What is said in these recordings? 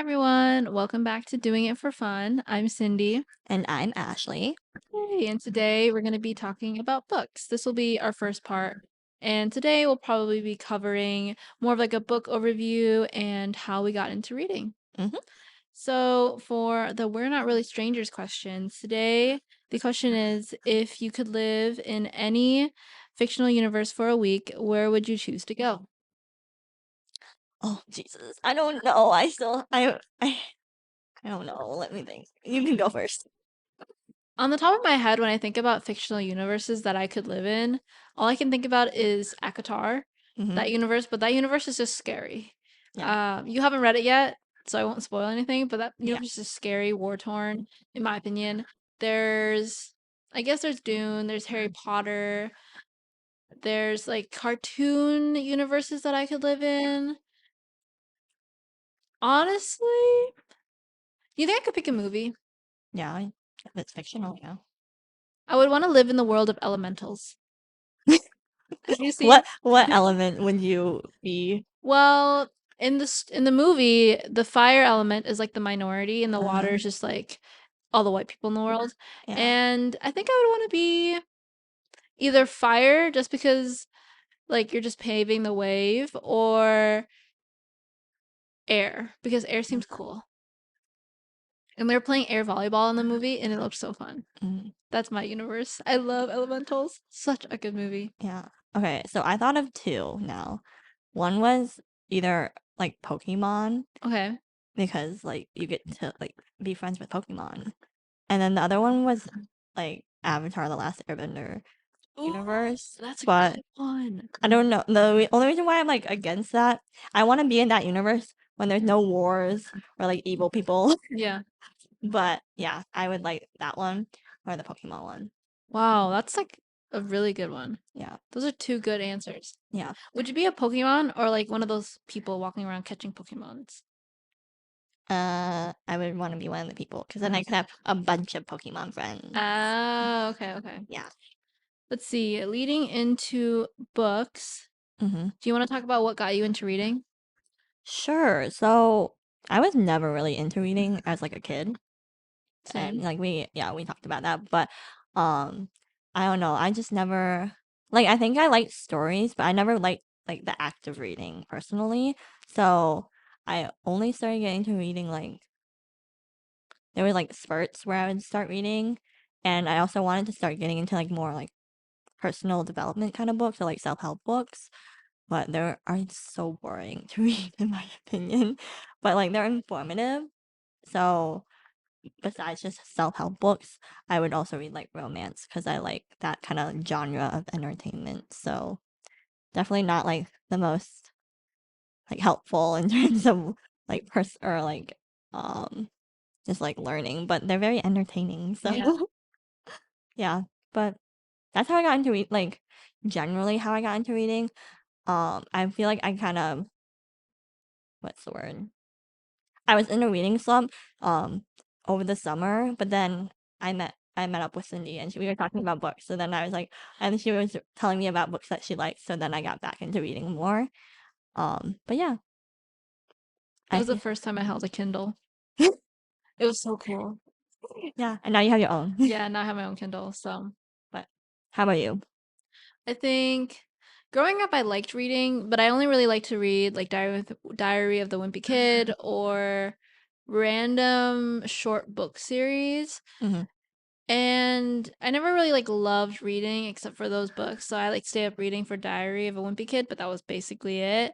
everyone, welcome back to Doing It for Fun. I'm Cindy. And I'm Ashley. Hey, and today we're going to be talking about books. This will be our first part. And today we'll probably be covering more of like a book overview and how we got into reading. Mhm. So, for the We're Not Really Strangers questions, today the question is if you could live in any fictional universe for a week, where would you choose to go? Oh Jesus, I don't know. I don't know. Let me think. You can go first. On the top of my head, when I think about fictional universes that I could live in, all I can think about is Akatar, that Mhm. universe, but that universe is just scary. Yeah. You haven't read it yet, so I won't spoil anything, but that Yeah. universe is just scary, war-torn, in my opinion. There's, I guess there's Dune, there's Harry Potter, there's like cartoon universes that I could live in. Honestly, you think I could pick a movie? Yeah. If it's fictional, yeah. I would want to live in the world of elementals. Have you seen? What element would you be? Well, in the movie, the fire element is like the minority, and the water is just like all the white people in the world. Yeah. And I think I would want to be either fire, just because like you're just paving the wave, or air, because air seems cool. And they were playing air volleyball in the movie, and it looked so fun. Mm, That's my universe. I love elementals. Such a good movie. yeah. Okay, so I thought of two now. One was either like Pokemon Okay. because like you get to like be friends with Pokemon. And then the other one was like Avatar: The Last Airbender Ooh, universe. that's a But good one. I don't know. Only reason why I'm like against that, I want to be in that universe when there's no wars or like evil people. Yeah. But yeah, I would like that one or the Pokemon one. Wow, that's like a really good one. Yeah, Those are two good answers. yeah. Would you be a Pokemon or like one of those people walking around catching Pokemons? I would want to be one of the people because then I could have a bunch of Pokemon friends. Ah, okay, okay. Yeah. Let's see. Leading into books, Mm-hmm. do you want to talk about what got you into reading? Sure. So I was never really into reading as like a kid. And Same. like we talked about that, but um I don't know, I just never like I think I like stories, but I never liked like the act of reading personally. So I only started getting into reading like there were like spurts where I would start reading, and I also wanted to start getting into like more like personal development kind of books or like self-help books, but they are so boring to read in my opinion. But like they're informative. So besides just self-help books, I would also read like romance because I like that kind of genre of entertainment. So definitely not like the most like helpful in terms of like or like um just like learning, but they're very entertaining. So Yeah. yeah, but that's how I got into like generally how I got into reading. I feel like I kind of what's the word? I was in a reading slump over the summer, but then I met up with Cindy and we were talking about books. So then I was like, and she was telling me about books that she liked. So then I got back into reading more. But yeah, It I was the feel, first time I held a Kindle. It was so cool. yeah, and now you have your own. Yeah, now I have my own Kindle, so But how about you? I think growing up I liked reading, but I only really like to read like Diary of the Wimpy Kid or random short book series. Hmm. And I never really like loved reading except for those books. So I like stay up reading for Diary of a Wimpy Kid, but that was basically it.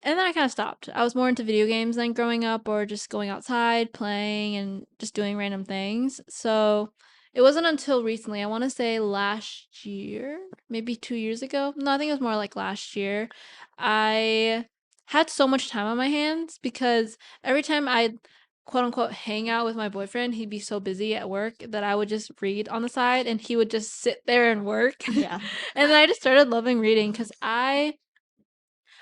And then I kind of stopped. I was more into video games than growing up or just going outside, playing and just doing random things. So it wasn't until recently, I want to say last year, maybe 2 years ago. No, I think it was more like last year. I had so much time on my hands because every time I quote unquote hang out with my boyfriend, he'd be so busy at work that I would just read on the side and he would just sit there and work. Yeah. And then I just started loving reading because I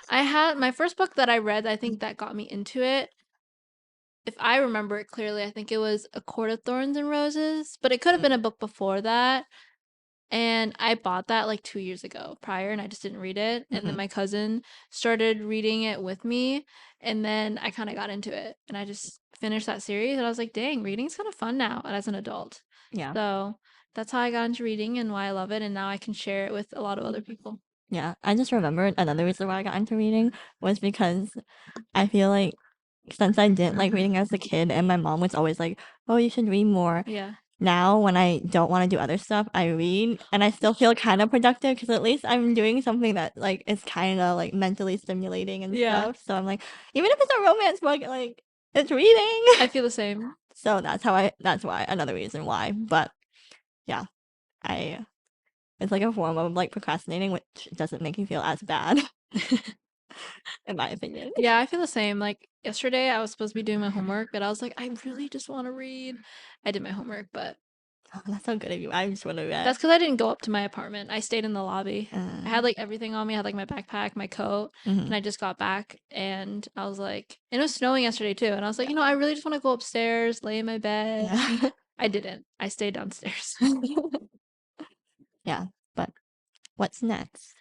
had my first book that I read, I think that got me into it. If I remember it clearly, I think it was A Court of Thorns and Roses, but it could have been a book before that. And I bought that like 2 years ago prior, and I just didn't read it. And then Mhm. my cousin started reading it with me, and then I kind of got into it, and I just finished that series. And I was like, dang, reading's kind of fun now as an adult. Yeah. So that's how I got into reading and why I love it. And now I can share it with a lot of other people. Yeah. I just remembered another reason why I got into reading was because I feel like since I didn't like reading as a kid and my mom was always like, "Oh, you should read more." Yeah. Now when I don't want to do other stuff, I read and I still feel kind of productive because at least I'm doing something that like is kind of like mentally stimulating and Yeah. stuff. So I'm like, even if it's a romance book, like it's reading. I feel the same. So that's why another reason why. But yeah, I it's like a form of like procrastinating, which doesn't make me feel as bad, in my opinion. Yeah, I feel the same. Like yesterday, I was supposed to be doing my homework, but I was like, I really just want to read. I did my homework, but Oh, that's so good of you. I just want to read. that's because I didn't go up to my apartment. I stayed in the lobby. I Uh, had like everything on me. I had like my backpack, my coat, and mhm. I just got back and I was like, and it was snowing yesterday too. And I was like, Yeah. I really just want to go upstairs, lay in my bed. Yeah. I didn't. I stayed downstairs. Yeah. But what's next?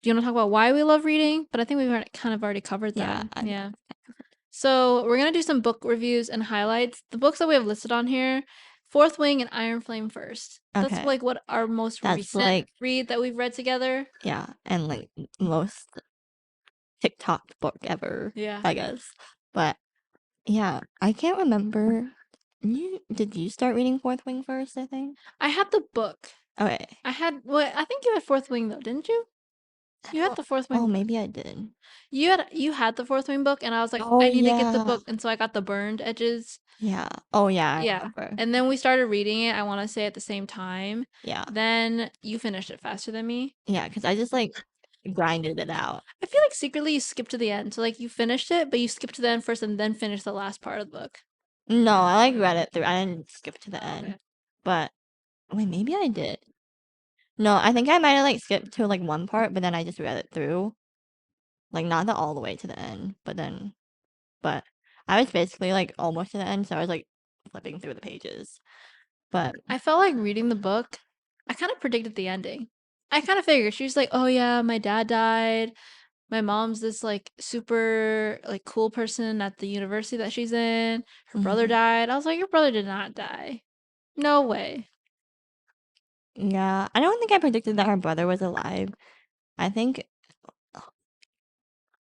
Do you want to talk about why we love reading? But I think we've kind of already covered Yeah. that. Yeah. So we're gonna do some book reviews and highlights. The books that we have listed on here, Fourth Wing and Iron Flame first. That's Okay. like what our most That's recent like, read that we've read together. yeah, and like most TikTok book ever, Yeah. I guess. But yeah, I can't remember. Did you start reading Fourth Wing first, I think? I had the book. Okay. I think you had Fourth Wing though, didn't you? I You had don't the Fourth Oh, Wing book. maybe I did. You had the Fourth Wing book, and I was like, Oh I need to get the yeah. book, and so I got the burned edges. Yeah. Oh yeah, I Yeah. remember. And then we started reading it, I want to say at the same time. Yeah. Then you finished it faster than me. Yeah, because I just like grinded it out. I feel like secretly you skipped to the end. So like you finished it, but you skipped to the end first and then finished the last part of the book. No, I like read it through. I didn't skip to the Oh, end. okay. But wait, maybe I did. No, I think I might have like skipped to like one part, but then I just read it through. Like not all the way to the end, but I was basically like almost to the end, so I was like flipping through the pages. But I felt like reading the book, I kind of predicted the ending. I kind of figured she's like, "Oh yeah, my dad died. My mom's this like super like cool person at the university that she's in. Her brother mhm. died." I was like, "Your brother did not die. No way." Yeah, I don't think I predicted that her brother was alive. I think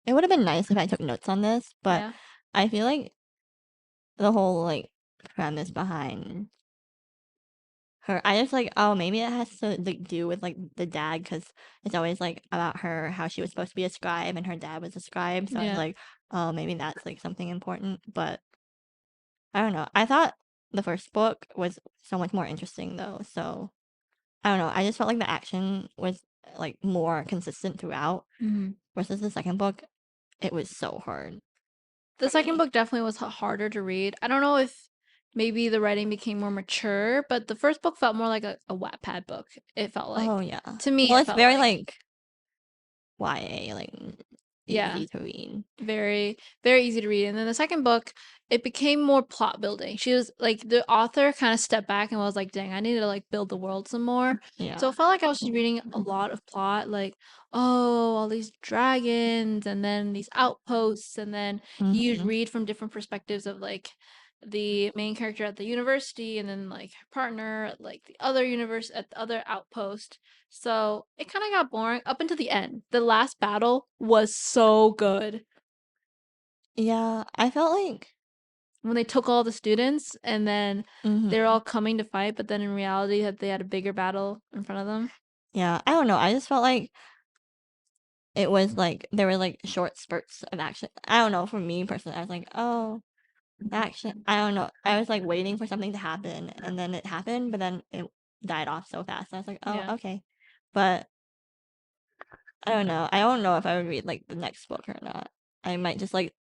it would have been nice if I took notes on this, but Yeah. I feel like the whole like premise behind her, I just like, oh, maybe it has to like do with like the dad because it's always like about her how she was supposed to be a scribe and her dad was a scribe. So I was Yeah. like, oh, maybe that's like something important. But I don't know. I thought the first book was so much more interesting though. So I don't know. I just felt like the action was like more consistent throughout Mhm. versus the second book. It was so hard The for second me. book definitely was harder to read. I don't know if maybe the writing became more mature, but the first book felt more like a Wattpad book. It felt Oh like. yeah. To me, Well, it it's felt very like. like YA, like Yeah. easy to read. Very, very easy to read. And then the second book, it became more plot building. She was like the author kind of stepped back and was like, dang, I need to like build the world some more. Yeah. So it felt like I was just reading a lot of plot, like, oh, all these dragons and then these outposts, and then you'd Hmm. read from different perspectives of like the main character at the university and then like her partner at like the other universe at the other outpost. So it kind of got boring up until the end. The last battle was so good Yeah, I felt like when they took all the students and then they're hmm all coming to fight, but then in reality that they had a bigger battle in front of them. yeah, I don't know. I just felt like it was like there were like short spurts of action. I don't know. For me personally, I was like, oh, action. I don't know. I was like waiting for something to happen, and then it happened, but then it died off so fast. I was like, oh, Yeah. okay. But I don't know. I don't know if I would read like the next book or not. I might just like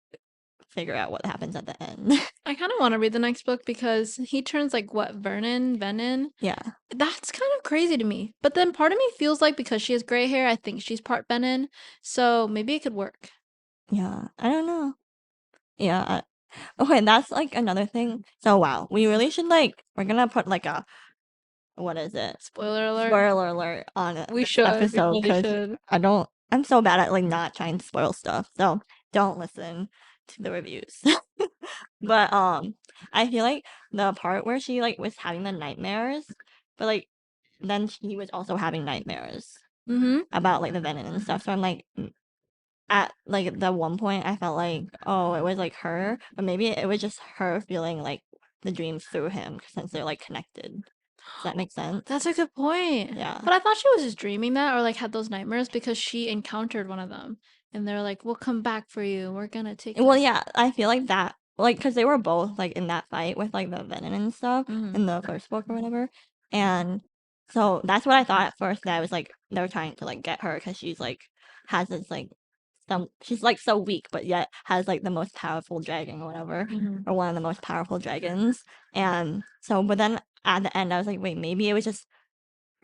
figure out what happens at the end. I kind of want to read the next book because he turns like what, Venin? Yeah. That's kind of crazy to me. But then part of me feels like because she has gray hair, I think she's part Venin. So maybe it could work. Yeah. I don't know. Yeah. Okay, that's like another thing. So wow, we really should like we're gonna put like what is it? Spoiler alert. Spoiler alert on We this should. We episode really because should. I'm so bad at like not trying to spoil stuff. So don't listen to the reviews. But I feel like the part where she like was having the nightmares, but like then he was also having nightmares Mm-hmm. about like the venom and stuff. So I'm like at like the one point I felt like, oh, it was like her, but maybe it was just her feeling like the dreams through him since they're like connected. Does that make sense? That's a good point. Yeah. But I thought she was just dreaming that or like had those nightmares because she encountered one of them. And they're like, we'll come back for you. We're gonna take Well, this. yeah, I feel like that, like, because they were both like in that fight with like the venom and stuff Mhm. in the first book or whatever, and so that's what I thought at first. That I was like they were trying to like get her because she's like has this like she's like so weak, but yet has like the most powerful dragon or whatever, Mhm. or one of the most powerful dragons, and so but then at the end I was like, wait, maybe it was just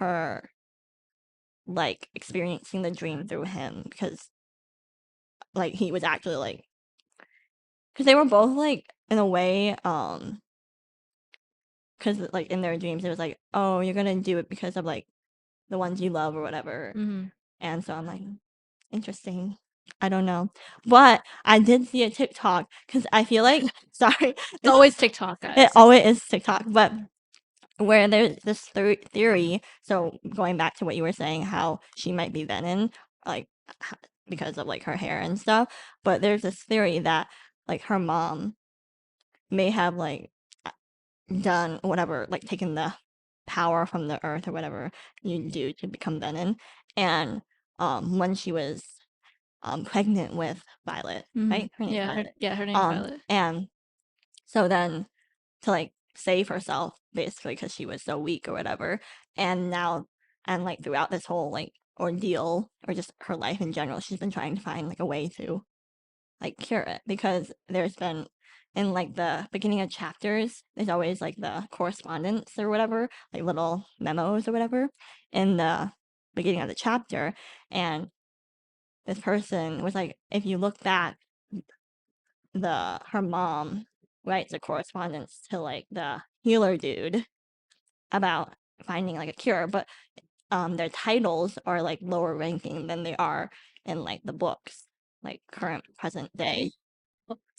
her like experiencing the dream through him because like he was actually like because they were both like in a way because like in their dreams it was like, oh, you're gonna do it because of like the ones you love or whatever, Mhm. and so I'm like, interesting. I don't know, but I did see a TikTok because I feel like sorry, It's always TikTok, guys. it always is TikTok, but where there's this theory. So going back to what you were saying, how she might be venom, like because of like her hair and stuff, but there's this theory that like her mom may have like done whatever, like taken the power from the earth or whatever you do to become venom, and when she was pregnant with Violet, Mhm. right? Her name's Yeah, Violet. her name's Violet. And so then to like save herself basically because she was so weak or whatever, and now and like throughout this whole like ordeal or just her life in general, she's been trying to find like a way to like cure it because there's been in like the beginning of chapters there's always like the correspondence or whatever, like little memos or whatever in the beginning of the chapter, and this person was like, if you look back, her mom writes a correspondence to like the healer dude about finding like a cure, but their titles are like lower ranking than they are in like the books, like current present day.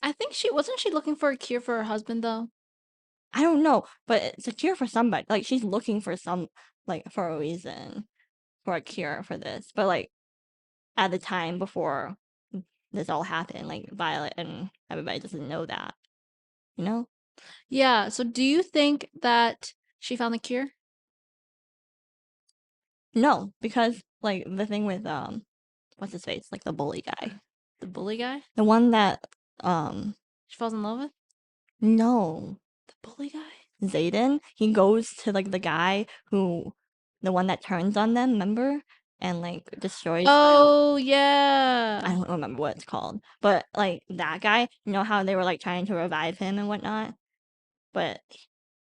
I think she looking for a cure for her husband though. I don't know, but it's a cure for somebody. Like she's looking for some like for a reason for a cure for this. But like at the time before this all happened, like Violet and everybody doesn't know that, you know? Yeah, so do you think that she found the cure? No, because like the thing with what's his face? Like the bully guy. The bully guy? The one that um She falls in love with? no. The bully guy? Zayden, he goes to like the guy who the one that turns on them, remember? And like destroys Oh, I yeah. don't remember what it's called, but like that guy, you know how they were like trying to revive him and whatnot, but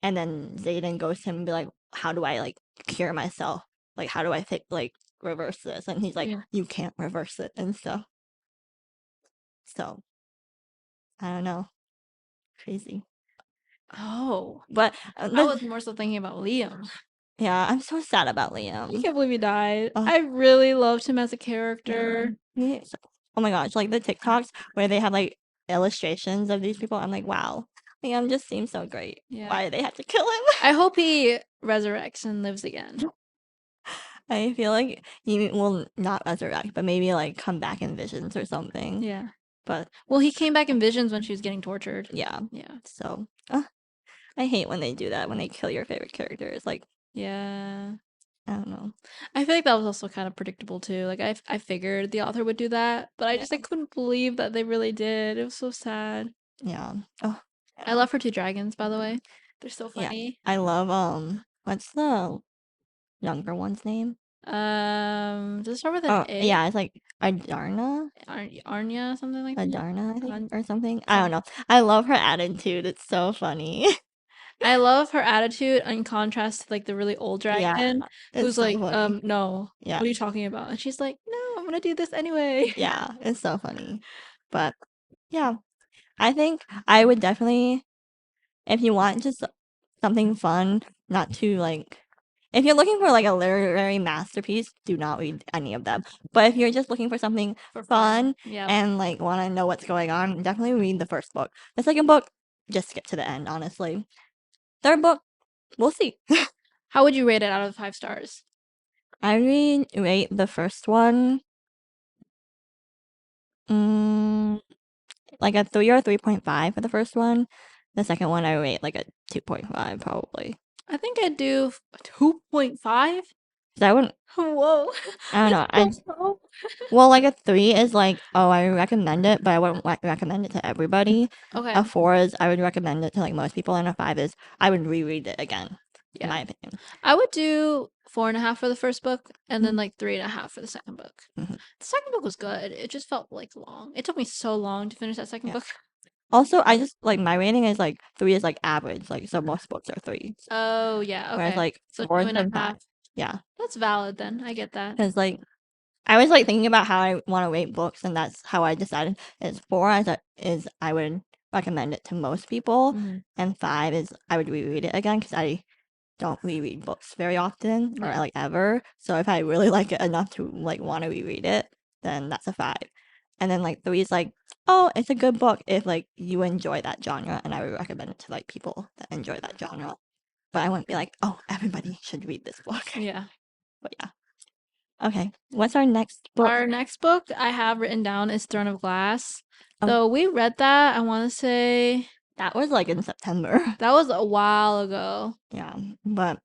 and then Zayden goes to him and be like, "How do I like cure myself? Like, how do I like reverse this?" And he's like, Yeah. "You can't reverse it and stuff." So I don't know, crazy. Oh. But I was more so thinking about Liam. yeah, I'm so sad about I Liam. can't believe he died. Ugh. I really loved him as a character. Oh my gosh, like the TikToks where they have like illustrations of these people, I'm like, wow, Liam just seems so great. Yeah. Why did they have to kill him? I hope he resurrects and lives again. I feel like he will not resurrect, but maybe like come back in visions or something. Yeah. But Well, he came back in visions when she was getting tortured. yeah, Yeah. so I hate when they do that, when they kill your favorite characters. Like, Yeah. I don't know. I feel like that was also kind of predictable too. Like I figured the author would do that, but I just I couldn't believe that they really did. It was so sad. Yeah. Oh, I love her two dragons, by the way. They're so yeah. funny. I love what's the younger one's name? Does it start with an Oh, A? yeah, it's like Adarna. Arnya, something like that. Adarna, I think, An- or something. I don't know. I love her attitude. It's so funny. I love her attitude in contrast to like the really old Yeah, dragon it's who's so like, funny. no, Yeah, what are you talking about? And she's like, no, I'm gonna do this anyway. yeah, it's so funny. But yeah, I think I would definitely, if you want just something fun, not too like if you're looking for like a literary masterpiece, do not read any of them. But if you're just looking for something For fun Yeah. and like want to know what's going on, definitely read the first book. The second book, just skip to the end, honestly. Third book, we'll see. How would you rate it out of 5 stars? I rate the first one like a 3 or 3.5 for the first one. The second one I rate like a 2.5 probably. I think I'd do 2.5. So I wouldn't. Whoa. I don't know. That's so low. Well, like a 3 is like, oh, I recommend it, but I wouldn't recommend it to everybody. Okay. A 4 is I would recommend it to like most people, and a 5 is I would reread it again. In my opinion. I would do 4.5 for the first book, and then Mhm. like 3.5 for the second book. Mhm. The second book was good. It just felt like long. It took me so long to finish that second Yeah. book. Also, I just like my rating is like 3 is like average, like so most books are 3. Oh yeah, Whereas okay. like So 4 two is and a and 5. half. Yeah. That's valid then. I get that. Because like I was like thinking about how I want to rate books, and that's how I decided. Is 4 is I would recommend it to most people, Mhm. and 5 is I would reread it again because I don't reread books very often or Yeah. like ever. So if I really like it enough to like want to reread it, then that's a 5. And then like 3 is like, oh, it's a good book if like you enjoy that genre, and I would recommend it to like people that enjoy that genre. But I wouldn't be like, oh, everybody should read this book. Yeah. But yeah. Okay, what's our next book? Our next book I have written down is Throne of Glass. Oh. So we read that, I want to say That was like in September. that was a while ago. Yeah, but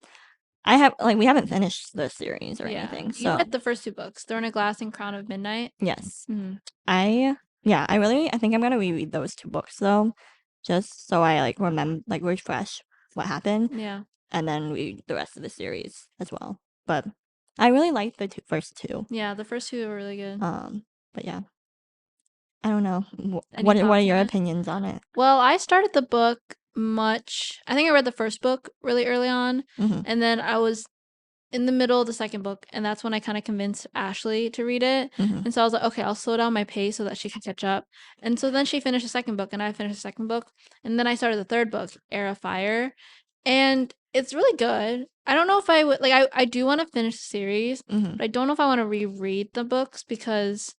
we haven't finished the series or anything. You So read the first 2 books, Throne of Glass and Crown of Midnight. yes, Mhm. I think I'm gonna reread those 2 books though, just so I like remember like refresh what happened, Yeah. and then read the rest of the series as well. But I really like the first 2. Yeah, the first 2 were really good. But yeah, I don't know. Any What are thoughts your on it? opinions on it? Well, I started the book I think I read the first book really early on, Mhm. and then I was in the middle of the second book, and that's when I kind of convinced Ashley to read it. Mhm. And so I was like, okay, I'll slow down my pace so that she can catch up. And so then she finished the second book, and I finished the second book, and then I started the third book, Air of Fire, and it's really good. I don't know if I would like. I do want to finish the series, Mhm. but I don't know if I want to reread the books because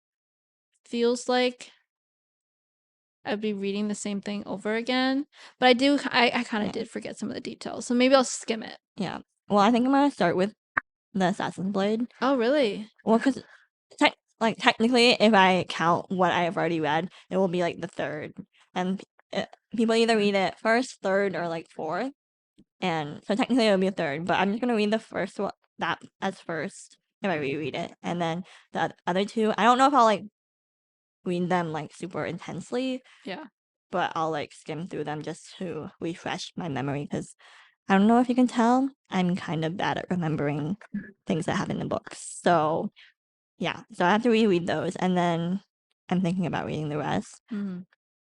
it feels like I'd be reading the same thing over again. But I kind of Yeah. did forget some of the details, so maybe I'll skim it. Yeah. Well, I think I'm gonna start with the Assassin's Blade. Oh, really? Well, because technically, if I count what I have already read, it will be like the third, and people either read it first, third, or like fourth, and so technically it'll be a third. But I'm just gonna read the first one that as first if I reread it, and then the other 2, I don't know if I'll like read them like super intensely. Yeah. But I'll like skim through them just to refresh my memory because I don't know if you can tell, I'm kind of bad at remembering things that happen in books. So yeah, so I have to reread those, and then I'm thinking about reading the rest. Mm-hmm.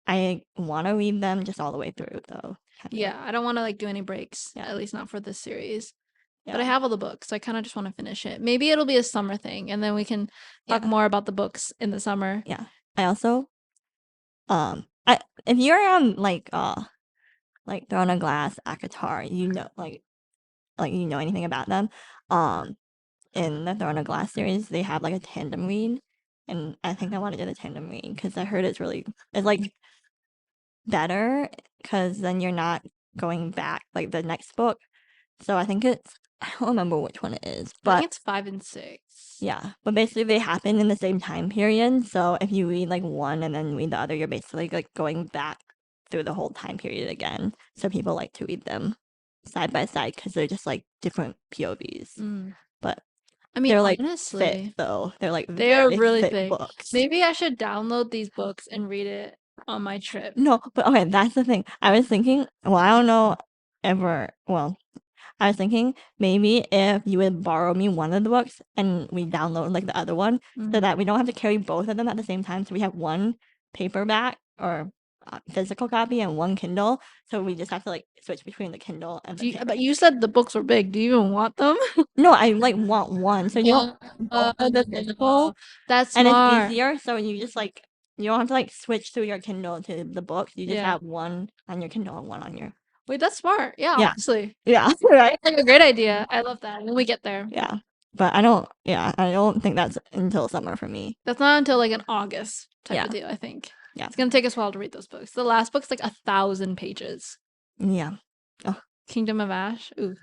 I want to read them just all the way through, though. Yeah, I don't want to like do any breaks, Yeah. at least not for this series. Yeah. But I have all the books, so I kind of just want to finish it. Maybe it'll be a summer thing, and then we can talk Yeah. more about the books in the summer. Yeah. I also, if you're on like Throne of Glass, Akatar, you know, like you know anything about them, in the Throne of Glass series, they have like a tandem read, and I think I want to do the tandem read because I heard it's like better because then you're not going back like the next book. So I think I don't remember which one it is, I but think it's 5 and 6. yeah, but basically they happen in the same time period. So if you read like one and then read the other, you're basically like going back through the whole time period again. So people like to read them side by side because they're just like different POVs. But I mean, they're like honestly, thick though. They're like they are very really thick thick. books. Maybe I should download these books and read it on my trip. No, but okay, that's the thing. I was thinking, well, I don't know I was thinking maybe if you would borrow me one of the books and we download like the other one so that we don't have to carry both of them at the same time. So we have one paperback or physical copy and one Kindle. So we just have to like switch between the Kindle and the But you said the books were big. Do you even want them? No, I like want one. So you don't both of the physical. That's And it's smart. easier. So you just like you don't have to like switch through your Kindle to the books. You just Yeah. have one on your Kindle and one on your Wait, that's smart. Yeah, Yeah. honestly. Yeah, right? Like a great idea. I love that. When we get there. Yeah. But I don't think that's until summer for me. That's not until like an August type Yeah. of deal, I think. Yeah. It's gonna take us a while to read those books. The last book's like 1,000 pages. Yeah. Oh, Kingdom of Ash. Ooh.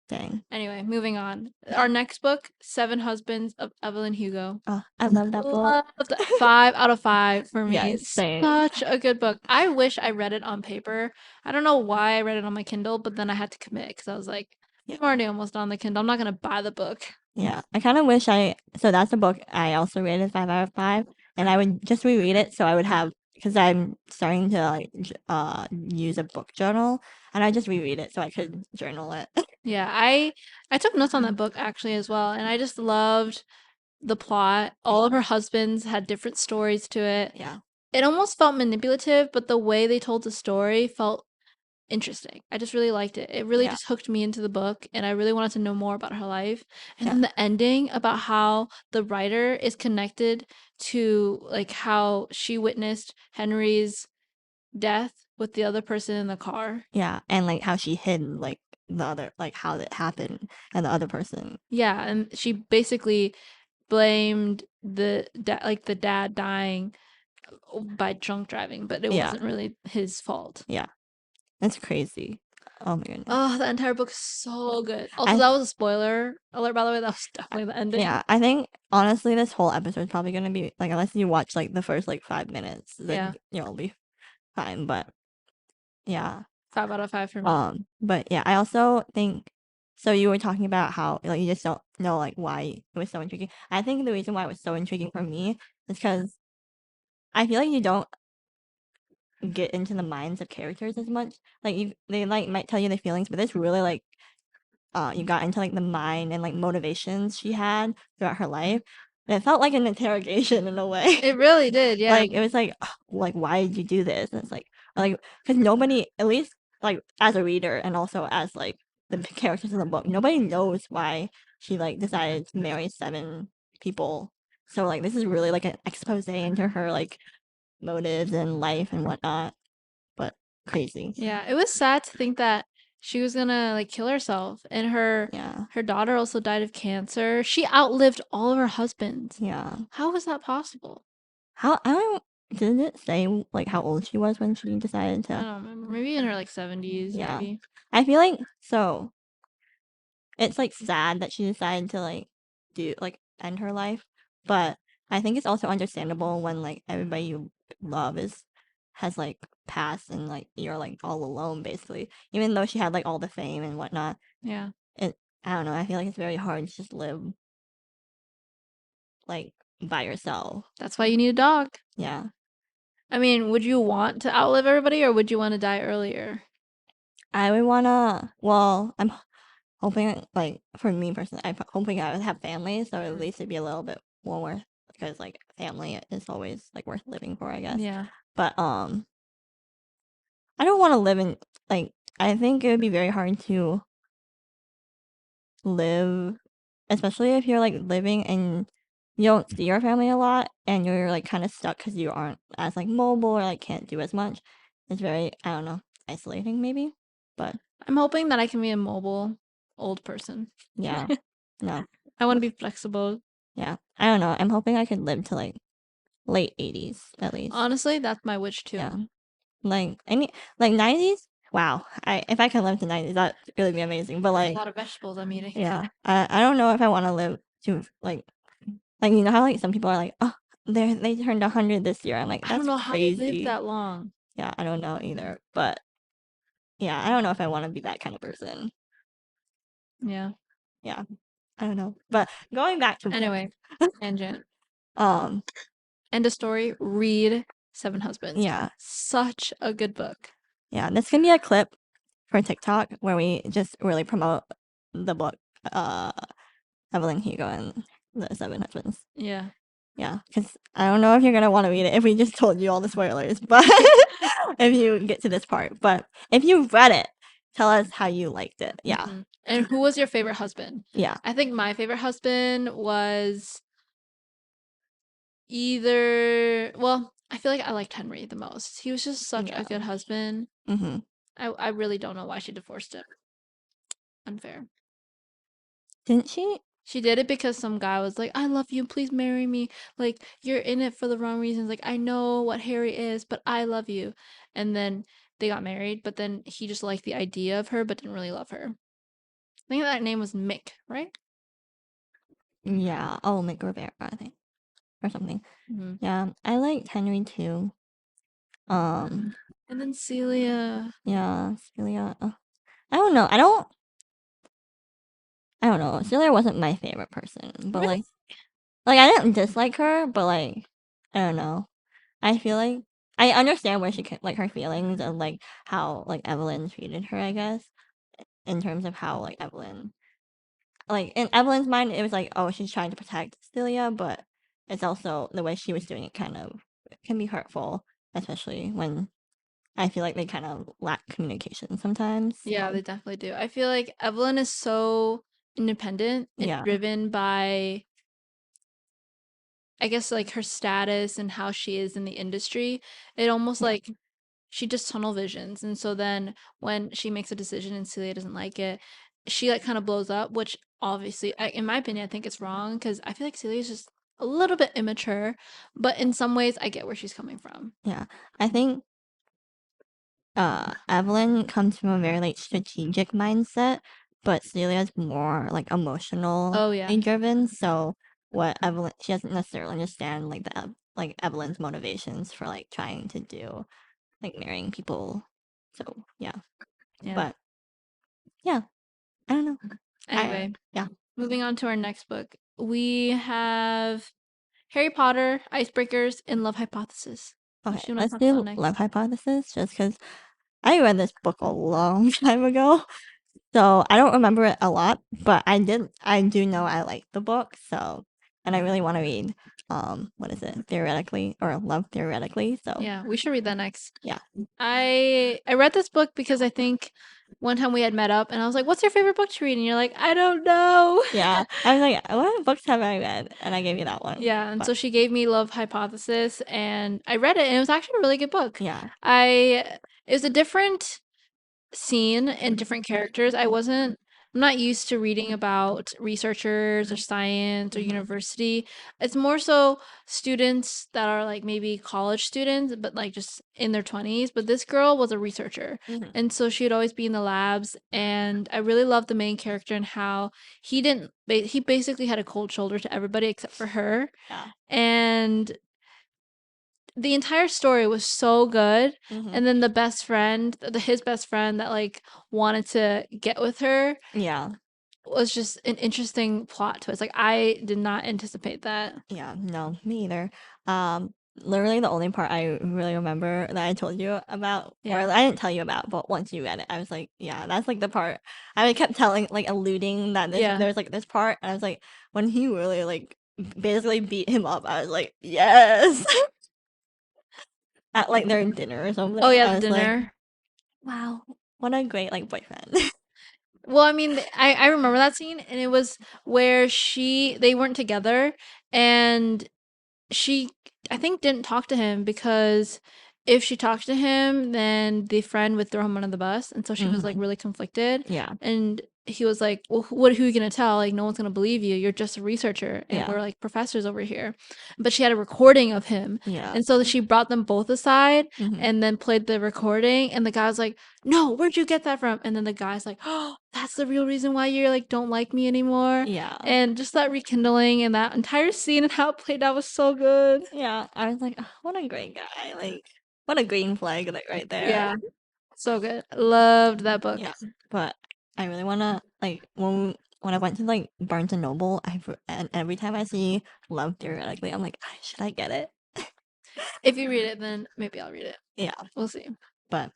dang. Anyway, moving on. Our next book, Seven Husbands of Evelyn Hugo. Oh, I love that book. Loved 5 out of 5 for me. Yes, same. Such a good book. I wish I read it on paper. I don't know why I read it on my Kindle, but then I had to commit because I was like, Yeah. I'm already almost on the Kindle. I'm not gonna buy the book. Yeah. I kind of wish so that's a book I also rated 5 out of 5, and I would just reread it so I would have, because I'm starting to like use a book journal, and I just reread it so I could journal it. Yeah, I took notes on that book actually as well, and I just loved the plot. All of her husbands had different stories to it. Yeah. It almost felt manipulative, but the way they told the story felt interesting. I just really liked it. It really Yeah. just hooked me into the book, and I really wanted to know more about her life. And Yeah. then the ending about how the writer is connected to like how she witnessed Henry's death with the other person in the car. Yeah. And like how she hid like the other, like how it happened and the other person. Yeah, and she basically blamed the dad dying by drunk driving, but it Yeah. wasn't really his fault. Yeah. That's crazy. Oh my goodness. Oh, the entire book is so good. Also, I that was a spoiler alert, by the way. That was definitely the ending. Yeah, I think honestly this whole episode is probably gonna be like, unless you watch like the first like 5 minutes, then Yeah. You'll be fine. But yeah. 5 out of 5 for me. But yeah, I also think, so you were talking about how like you just don't know like why it was so intriguing. I think the reason why it was so intriguing for me is because I feel like you don't get into the minds of characters as much. Like they like might tell you their feelings, but it's really like you got into like the mind and like motivations she had throughout her life. And it felt like an interrogation in a way. It really did, yeah. Like it was like why did you do this? And it's like because nobody, at least like as a reader and also as like the characters in the book, nobody knows why she like decided to marry 7 people. So like this is really like an expose into her like motives and life and whatnot. But crazy. Yeah, it was sad to think that she was gonna like kill herself, and Yeah. her daughter also died of cancer. She outlived all of her husbands. Yeah. How was that possible? How I don't did it say like how old she was when she decided I to? don't remember. Maybe in her like 70s, Yeah. maybe. I feel like so it's like sad that she decided to like do like end her life, but I think it's also understandable when like everybody you love has like passed and like you're like all alone basically. Even though she had like all the fame and whatnot, Yeah. I don't know. I feel like it's very hard to just live like by yourself. That's why you need a dog. Yeah. I mean, would you want to outlive everybody or would you want to die earlier? I would wanna. Well, I'm hoping, like, for me personally, I'm hoping I would have family, so at least it'd be a little bit more worth, because like family is always like worth living for, I guess. Yeah. But I don't want to live in like. I think it would be very hard to live, especially if you're like living and you don't see your family a lot, and you're like kind of stuck because you aren't as like mobile or like can't do as much. It's very, I don't know, isolating maybe. But I'm hoping that I can be a mobile old person. yeah, no, I want to be flexible. yeah, I don't know. I'm hoping I could live to like late 80s at least. Honestly, that's my wish too. Yeah, like any like 90s. Wow, if I can live to 90s, that'd really be amazing. But A like, lot of vegetables I'm eating. yeah, I don't know if I want to live to like you know how like some people are like, oh, they turned 100 this year. I'm like, I that's don't know how they live crazy. that long. Yeah, I don't know either. But yeah, I don't know if I want to be that kind of person. Yeah. Yeah, I don't know. But going back to Anyway, tangent. um, End of story. Read Seven Husbands. yeah, Such a good book. yeah, this can be a clip for TikTok where we just really promote the book, Evelyn Hugo and the 7 Husbands. Yeah. Yeah, because I don't know if you're gonna want to read it if we just told you all the spoilers, but if you get to this part. But if you've read it, tell us how you liked it. Yeah. Mhm. And who was your favorite husband? Yeah. I think my favorite husband was either, well, I feel like I liked Henry the most. He was just such a Yeah. good husband. Mm-hmm. I really don't know why she divorced him. Unfair. Didn't she? She did it because some guy was like, "I love you, please marry me. Like, you're in it for the wrong reasons. Like, I know what Harry is, but I love you." And then they got married, but then he just liked the idea of her, but didn't really love her. I think that name was Mick, right? Yeah. Oh, Mick Rivera, I think, or something. Hmm. Yeah, I liked Henry too. Um, And then Celia. yeah, Celia. I don't know. I don't know. Celia wasn't my favorite person, but Really? like I didn't dislike her, but like I don't know. I feel like I understand where she like her feelings and like how like Evelyn treated her. I guess in terms of how like Evelyn, like in Evelyn's mind, it was like, oh, she's trying to protect Celia, but it's also the way she was doing it kind of can be hurtful, especially when I feel like they kind of lack communication sometimes. Yeah, So they definitely do. I feel like Evelyn is so independent and yeah, driven by, I guess, like her status and how she is in the industry. It almost yeah, like she just tunnel visions. And so then when she makes a decision and Celia doesn't like it, she like kind of blows up, which obviously, in my opinion, I think it's wrong because I feel like Celia is just a little bit immature, but in some ways, I get where she's coming from. yeah. I think Evelyn comes from a very like strategic mindset, but Celia's more like emotionally Oh, yeah. driven. So what Evelyn she doesn't necessarily understand like like Evelyn's motivations for like trying to do like marrying people. So yeah, Yeah. but yeah, I don't know. I Anyway, yeah. moving on to our next book. We have Harry Potter, Icebreakers, and Love Hypothesis. Okay, Which do you want to let's talk about do next? love hypothesis just because I read this book a long time ago. So I don't remember it a lot, but I do know I like the book, so and I really want to read what is it? Theoretically or Love Theoretically. So Yeah, we should read that next. yeah. I read this book because I think one time we had met up and I was like, "What's your favorite book to read?" And you're like, "I don't know." Yeah. I was like, what books have I read? And I gave you that one. Yeah, and But so she gave me Love Hypothesis and I read it and it was actually a really good book. yeah. I it was a different scene and different characters. I'm not used to reading about researchers or science or Hmm. university. It's more so students that are like maybe college students, but like just in their 20s. But this girl was a researcher. Hmm. And so she'd always be in the labs. And I really loved the main character and how he basically had a cold shoulder to everybody except for her. Yeah. And the entire story was so good. Hmm. And then his best friend that like wanted to get with her Yeah. was just an interesting plot twist. Like I did not anticipate that. Yeah, no, me either. Literally the only part I really remember that I told you about, or Yeah. I didn't tell you about, but once you read it, I was like, yeah, that's like the part. I like, kept telling, like, alluding that Yeah. there was like this part, and I was like, when he really like basically beat him up, I was like, yes, at like their dinner or Oh something. yeah, I the was like, dinner. wow, what a great like boyfriend. Well, I mean, I remember that scene and it was where they weren't together and she I think didn't talk to him because if she talked to him, then the friend would throw him under the bus, and so she was like Hmm. really conflicted. Yeah, And he was like, "Well, who are you gonna tell? Like, no one's gonna believe you. You're just a researcher, and yeah, we're like professors over here." But she had a recording of him, yeah. and so she brought them both aside Hmm. and then played the recording. And the guy was like, "No, where'd you get that from?" And then the guy's like, "Oh, that's the real reason why you're like don't like me anymore." Yeah. And just that rekindling and that entire scene and how it played out was so good. Yeah, I was like, "Ah, what a great guy! Like, what a green flag, like right there." Yeah, so good. Loved that book. Yeah, but I really wanna like when I went to like Barnes and Noble, and every time I see Love Theoretically, I'm like, should I get it? If you read it, then maybe I'll read it. Yeah, We'll see. but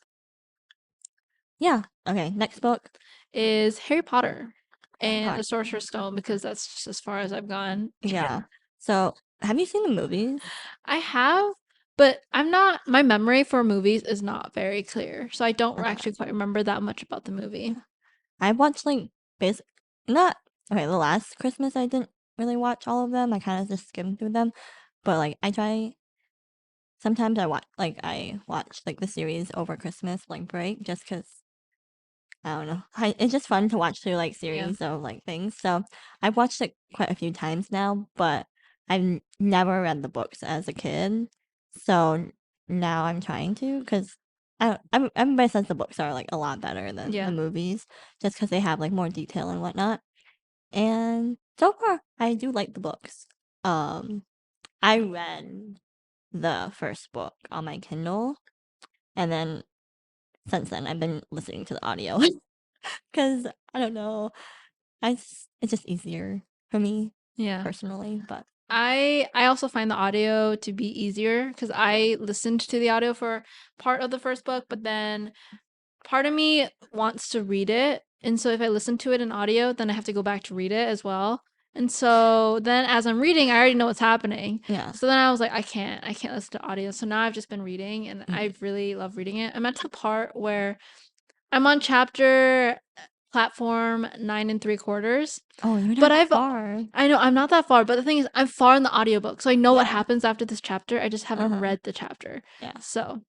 yeah. Okay, next book, Is Harry Potter Harry and Potter. the Sorcerer's Stone because that's just as far as I've gone. Yeah. So, have you seen the movies? I have, but my memory for movies is not very clear. So I don't Okay, actually quite remember that much about the movie. I watched like basic, not okay. The last Christmas, I didn't really watch all of them. I kind of just skimmed through them, but like I try. sometimes I watch like the series over Christmas like break just because I don't know. It's just fun to watch through like Yeah. series of like things. So I've watched it quite a few times now, but I've never read the books as a kid. So now I'm trying to because everybody says the books are like a lot better than the Yeah. movies just because they have like more detail and whatnot. And so far, I do like the books. I read the first book on my Kindle, and then since then I've been listening to the audio because I don't know, it's just easier for me Yeah. personally. But I also find the audio to be easier because yeah, I listened to the audio for part of the first book, but then part of me wants to read it. And so if I listen to it in audio, then I have to go back to read it as well. And so then as I'm reading, I already know what's happening. yeah, So then I was like, I can't listen to audio. So now I've just been reading and mhm. I really love reading it. I'm at the part where I'm on chapter platform 9 3/4. Oh, you're But not far. I know I'm not that far, but the thing is I'm far in the audiobook. So I know what Yeah, happens after this chapter. I just haven't uh-huh, read the chapter. yeah, So,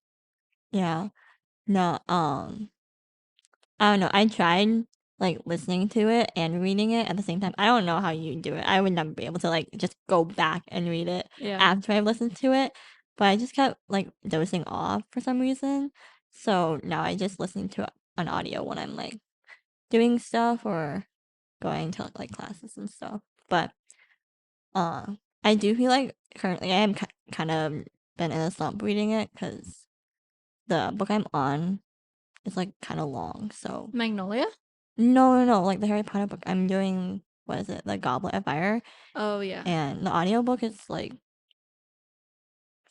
yeah. No, I don't know. I tried like listening to it and reading it at the same time. I don't know how you do it. I would never be able to like just go back and read it yeah. after I've listened to it. But I just kept like dozing off for some reason. So now I just listen to an audio when I'm like doing stuff or going to like classes and stuff. But uh I do feel like currently I am kind of been in a slump reading it because the book I'm on is like kind of long. So Magnolia? no, like the Harry Potter book. I'm doing what is it? The Goblet of Fire, Oh, yeah. and the audiobook is like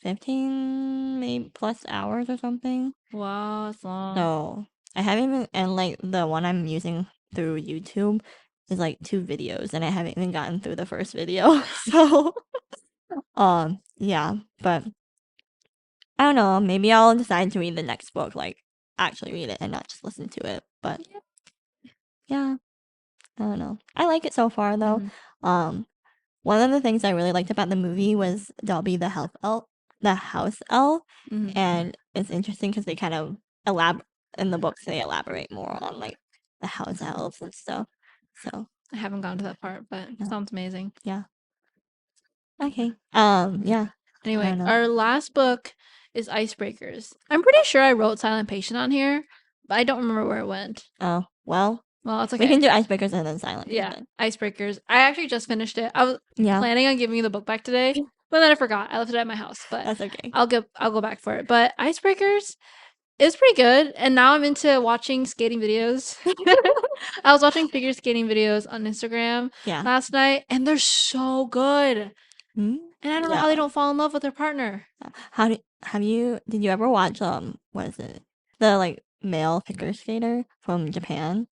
15 maybe plus hours or something. Wow, it's long. So I haven't even and like the one I'm using through YouTube is like 2 videos, and I haven't even gotten through the first video. So yeah, but I don't know. Maybe I'll decide to read the next book, like actually read it and not just listen to it. But yeah, I don't know. I like it so far though. Mm-hmm. Um, One of the things I really liked about the movie was Dobby the house elf, Mm-hmm. and it's interesting because they kind of in the books they elaborate more on like the house elves and stuff. So I haven't gone to that part, but yeah, sounds amazing. yeah, okay, yeah, I Anyway, don't know. our last book is Icebreakers. I'm pretty sure I wrote Silent Patient on here, but I don't remember where it went. Oh well, Well, it's we okay. can do icebreakers and then silent Yeah, patient. Icebreakers. I actually just finished it. I was Yeah, planning on giving you the book back today, but then I forgot. I left it at my house, but that's okay. I'll go back for it. But Icebreakers is pretty good, and now I'm into watching skating videos. I was watching figure skating videos on Instagram Yeah. last night, and they're so good. Hmm? And I don't know Yeah. how they don't fall in love with their partner. Did you ever watch what is it? The like male figure skater from Japan?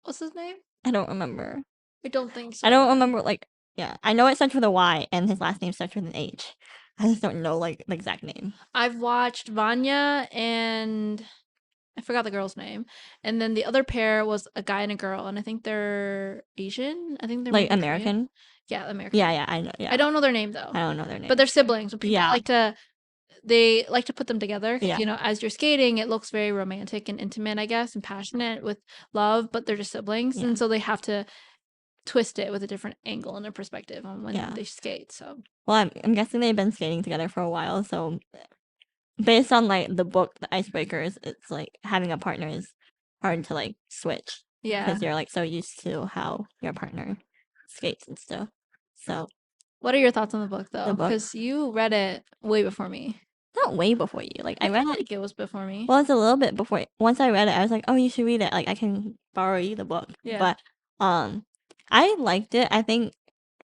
What's his name? I don't remember. I don't think I so. don't remember like yeah. I know it starts with a Y and his last name starts with an H. I just don't know like the exact name. I've watched Vanya and I forgot the girl's name. And then the other pair was a guy and a girl, and I think they're Asian. I think they're Like maybe Korean. American? Yeah, American. Yeah, I know. I Yeah. don't know their name though. I don't know their But they're names. siblings. But people Yeah. they like to put them together because Yeah. you know as you're skating it looks very romantic and intimate I guess and passionate with love, but they're just siblings Yeah. and so they have to twist it with a different angle and a perspective on when Yeah. they skate. So Well, I'm guessing they've been skating together for a while, so based on like the book, The Icebreakers, it's like having a partner is hard to like switch yeah. because you're like so used to how your partner skates and stuff. So What are your thoughts on the book the though? book, Because you read it way before me. not way before you. Like I I read feel it. like it was before me. Well, it's a little bit before. Once I read it, I was like, oh, you should read it. Like I can borrow you the book. Yeah. But I liked it. I think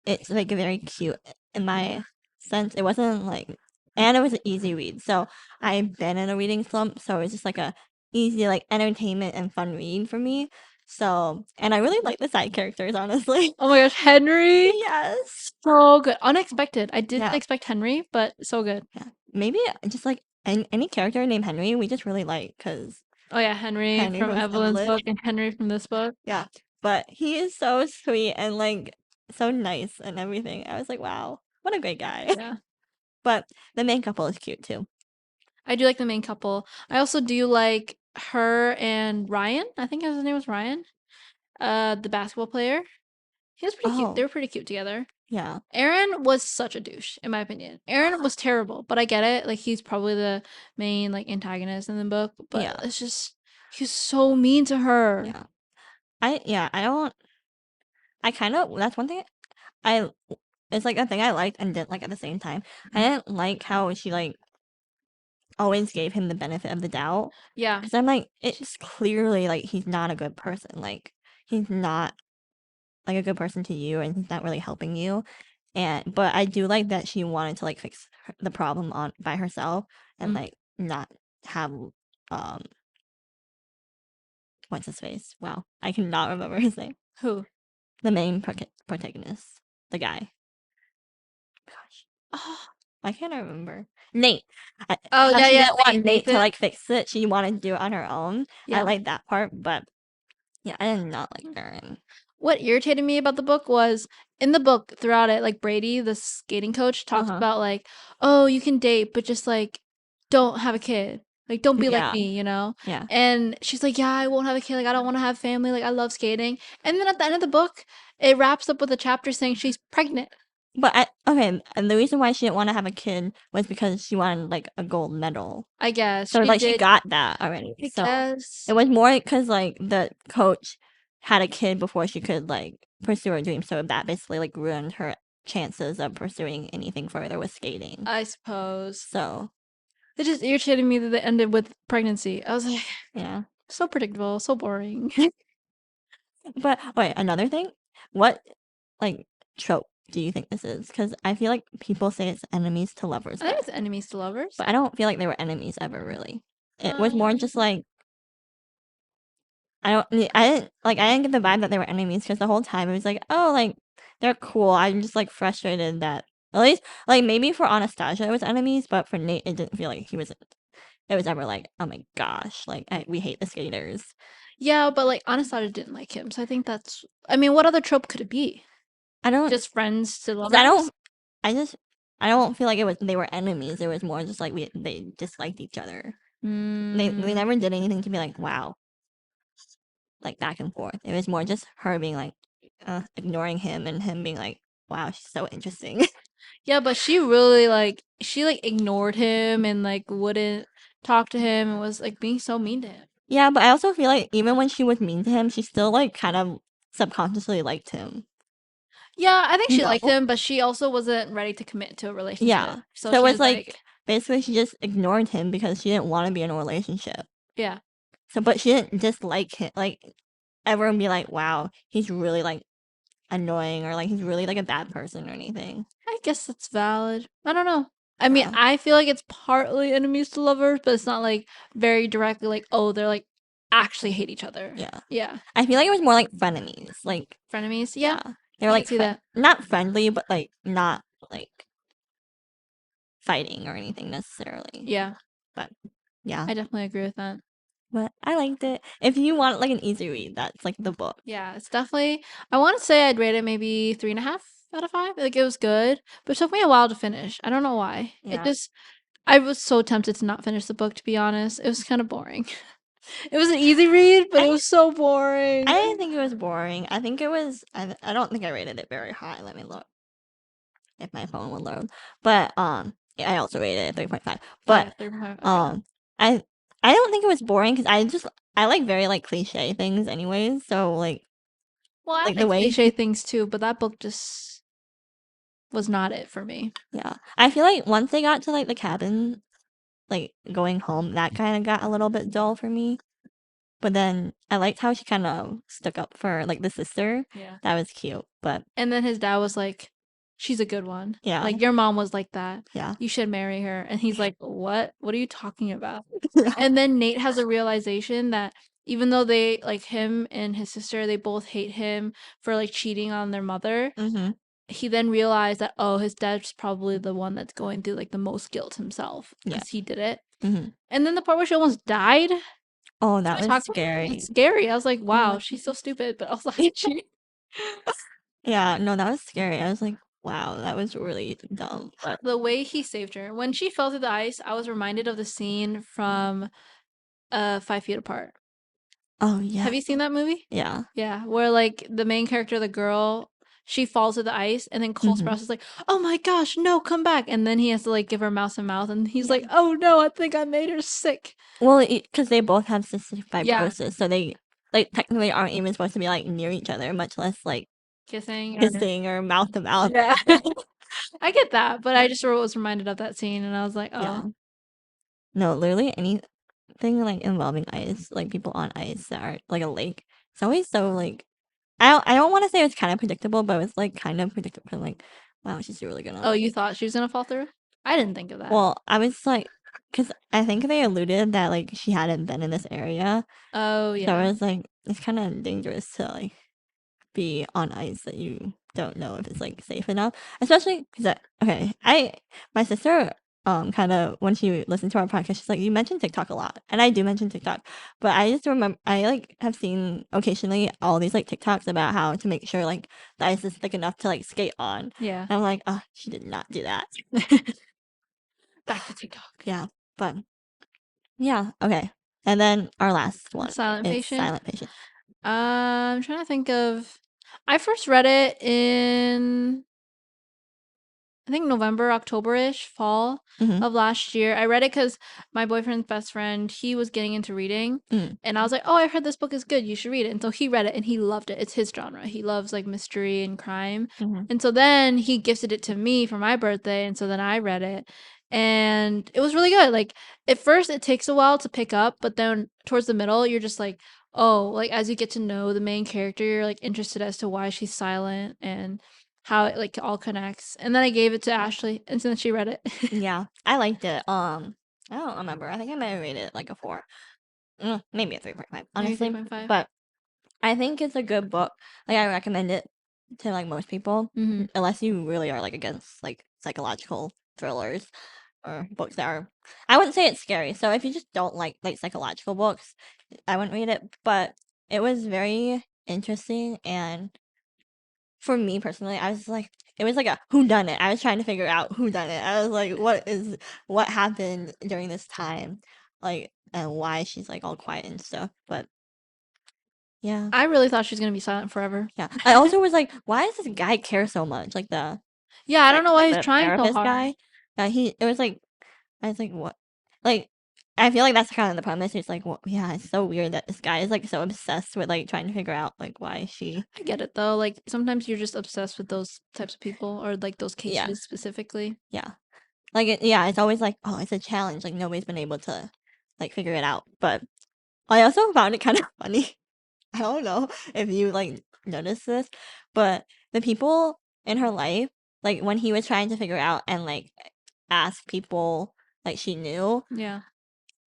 it's like very cute in my sense. It wasn't like, and it was an easy read. So I've been in a reading slump, so it's just like a easy like entertainment and fun read for me. So, and I really like the side characters, honestly. Oh my gosh, Henry, Yes. so good. Unexpected. I didn't Yeah. expect Henry, but so good. Yeah. Maybe just like any character named Henry, we just really like because Oh yeah, Henry Henry from from Evelyn's Evelyn. book and Henry from this book. Yeah. But he is so sweet and like so nice and everything. I was like, wow, what a great guy. Yeah. But the main couple is cute too. I do like the main couple. I also do like her and Ryan. I think his name was Ryan. The basketball player. He was pretty cute. They Oh, were pretty cute together. yeah, Aaron was such a douche, in my opinion. Aaron was terrible, but I get it. Like he's probably the main like antagonist in the book, but yeah, it's just he was so mean to her. yeah. I don't. I kind of. That's one thing. I. It's like a thing I liked and didn't like at the same time. I didn't like how she like always gave him the benefit of the doubt. Yeah. Because I'm like, it's clearly like he's not a good person. Like he's not like a good person to you, and he's not really helping you. And but I do like that she wanted to like fix the problem on by herself and Mm. like not have um what's his face? Wow, I cannot remember his name. Who? The main protagonist, the guy. Gosh, Oh, why can't I remember? Nate. oh How yeah, she yeah, didn't want Nate to Nathan. like fix it. She wanted to do it on her own. I Yeah. like that part, but yeah, I did not like Aaron. What irritated me about the book was in the book throughout it, like Brady, the skating coach, Uh talks huh. about like, oh, you can date, but just like don't have a kid. Like don't be like Yeah. me, you know? Yeah. And she's like, yeah, I won't have a kid. Like I don't want to have family. Like I love skating. And then at the end of the book, it wraps up with a chapter saying she's pregnant. But okay, and the reason why she didn't want to have a kid was because she wanted like a gold medal. I guess So she like she did. got that already. I So it guess. was more because like the coach had a kid before she could like pursue her dream. So that basically like ruined her chances of pursuing anything further with skating. I suppose. So It just irritated me that they ended with pregnancy. I was like, yeah. so predictable, so boring. But wait, another thing, what like trope do you think this is? Because I feel like people say it's enemies to lovers, I think it's enemies to lovers. but I don't feel like they were enemies ever really. It was more Um, just like I didn't get the vibe that they were enemies because the whole time it was like, oh, like they're cool. I'm just like frustrated that at least like maybe for Anastasia it was enemies, but for Nate it didn't feel like he was. It was ever like, oh my gosh, like we hate the skaters. yeah, but like Anastasia didn't like him, so I think that's. I mean, what other trope could it be? I don't. Just friends to 'Cause I lovers? don't. I just. I don't feel like it was they were enemies. It was more just like they disliked each other. They Mm, never did anything to be like wow, like back and forth. It was more just her being like ignoring him and him being like wow, she's so interesting. yeah, but she really like ignored him and like wouldn't talk to him and was like being so mean to him. Yeah, but I also feel like even when she was mean to him, she still like kind of subconsciously liked him. Yeah, I think she No. liked him, but she also wasn't ready to commit to a relationship. Yeah. So So it she was was like, like basically she just ignored him because she didn't want to be in a relationship. yeah, So but she didn't dislike him like ever be like, wow, he's really like annoying or like he's really like a bad person or anything. I guess that's valid. I don't know. I mean, Yeah. I feel like it's partly enemies to lovers, but it's not like very directly like, oh, they're like actually hate each other. Yeah. Yeah. I feel like it was more like frenemies. Like Frenemies? Yeah. yeah. They were I can like see that. not friendly but like not like fighting or anything necessarily. Yeah. But yeah. I definitely agree with that. But I liked it. If you want like an easy read, that's like the book. Yeah, it's definitely, I want to say I'd rate it maybe 3.5 out of 5. Like it was good, but it took me a while to finish. I don't know why. It Yeah. just, I was so tempted to not finish the book, to be honest. It was kind of boring. It was an easy read, but it I was so boring. I didn't think it was boring. I think it was I don't think I rated it very high. Let me look if my phone will load. But I also rated it 3.5. Oh, But yeah, 3.5. Okay. um I I don't think it was boring cuz I like very like cliche things anyways. So Well, I like the like way cliche things too, but that book just was not it for me. yeah. I feel like once they got to like the cabin like going home, that kind of got a little bit dull for me. But then I liked how she kind of stuck up for like the sister. Yeah. That was cute. But And then his dad was like, she's a good one. yeah, Like, your mom was like that. yeah, You should marry her. And he's like, what? What are you talking about? yeah. And then Nate has a realization that even though they, like him and his sister, they both hate him for like cheating on their mother, Mhm. he then realized that, oh, his dad's probably the one that's going through like the most guilt himself Yeah. because he did it. Mhm. And then the part where she almost died. Oh, Can that we was talk about that? It's scary. scary. I was like, Oh wow, my she's so stupid, but also Yeah. she. Yeah, no, that was scary. I was like, Wow, that was really dumb. But The way he saved her. When she fell through the ice, I was reminded of the scene from 5 Feet Apart. oh Have yeah, you seen that movie? yeah. Yeah, where like the main character, the girl, she falls to the ice, and then Cole Hmm. Sprouse is like, "Oh my gosh, no, come back!" And then he has to like give her mouse and mouth, and he's Yeah. like, "Oh no, I think I made her sick." Well, because they both have cystic Yeah, fibrosis, so they like technically aren't even supposed to be like near each other, much less like kissing or kissing or mouth to mouth. yeah. I get that, but I just was reminded of that scene, and I was like, Yeah. "Oh, No, literally anything like involving ice, like people on ice that are like a lake. It's always so like I don't want to say it's kind of predictable, but it's like kind of predictable. Like, wow, she's really gonna oh, you like. thought she was gonna fall through?" I didn't think of that. Well, I was like, because I think they alluded that like she hadn't been in this area, Oh so I yeah. was like, it's kind of dangerous to like be on ice that you don't know if it's like safe enough, especially because okay, I my sister kind of when she listened to our podcast, she's like, you mentioned TikTok a lot, and I do mention TikTok, but I just remember I like have seen occasionally all these like TikToks about how to make sure like the ice is thick enough to like skate on, and Yeah. I'm like, oh, she did not do that. Back to TikTok. Yeah, but yeah, okay, and then our last The one Silent is Patient. Silent Patient. I'm trying to think of. I first read it in I think November, October-ish, fall Mm-hmm. of last year. I read it because my boyfriend's best friend, he was getting into reading. Mm. And I was like, oh, I heard this book is good. You should read it. And so he read it and he loved it. It's his genre. He loves like mystery and crime. Mm-hmm. And so then he gifted it to me for my birthday. And so then I read it. And it was really good. Like at first, it takes a while to pick up, but then towards the middle, you're just like, oh, like as you get to know the main character, you're like interested as to why she's silent and how it like all connects. And then I gave it to Ashley, and then she read it. Yeah, I liked it. I don't remember. I think I might have rated it like a 4. Maybe a 3.5, Maybe honestly. 3.5. But I think it's a good book. Like I recommend it to like most people, Mm-hmm. unless you really are like against like psychological thrillers or books that are. I wouldn't say it's scary. So if you just don't like psychological books, I wouldn't read it. But it was very interesting, and for me personally, I was like, it was like a who done it. I was trying to figure out who done it. I was like, what happened during this time, like, and why she's like all quiet and stuff. But yeah, I really thought she was gonna be silent forever. yeah. I also was like, why does this guy care so much? Like the Yeah, I don't know why like he's the trying so therapist hard. guy. It was like I was like, what? Like, I feel like that's kind of the premise. It's like, well, yeah, it's so weird that this guy is like so obsessed with like trying to figure out like why she. I get it though. Like sometimes you're just obsessed with those types of people or like those Yeah, cases specifically. yeah. Like, yeah, it's always like, oh, it's a challenge. Like, nobody's been able to, like, figure it out. But I also found it kind of funny. I don't know if you, like, noticed this, but the people in her life, like, when he was trying to figure out and, like, ask people, like, she knew, Yeah.